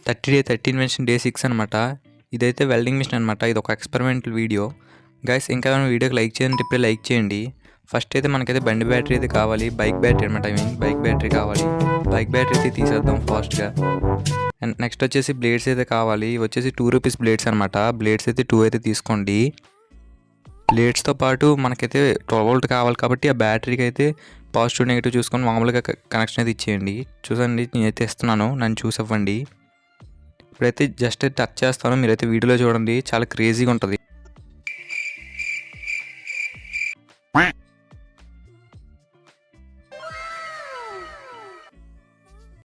30 invention day 6 అనమాట. ఇదైతే welding machine అనమాట. ఇది ఒక ఎక్స్పెరిమెంటల్ వీడియో. గైస్ ఇంకా వీడియోకి లైక్ చేయండి, ఇప్పుడే లైక్ చేయండి. ఫస్ట్ అయితే మనకైతే బండి బ్యాటరీ అయితే కావాలి, బైక్ బ్యాటరీ అనమాట. బైక్ బ్యాటరీ కావాలి. బైక్ బ్యాటరీ అయితే తీసేద్దాం ఫాస్ట్గా. అండ్ నెక్స్ట్ వచ్చేసి బ్లేడ్స్ అయితే కావాలి. వచ్చేసి 2 రూపీస్ బ్లేడ్స్ అనమాట. బ్లేడ్స్ అయితే 2 అయితే తీసుకోండి. బ్లేడ్స్తో పాటు మనకైతే 12 వోల్ట్ కావాలి కాబట్టి ఆ బ్యాటరీకి అయితే పాజిటివ్ నెగిటివ్ చూసుకొని మామూలుగా కనెక్షన్ అయితే ఇచ్చేయండి. చూసండి, నేనైతే ఇస్తున్నాను, నన్ను చూసివ్వండి. ఇప్పుడైతే జస్ట్ టచ్ చేస్తాను, మీరైతే వీడియోలో చూడండి, చాలా క్రేజీగా ఉంటుంది.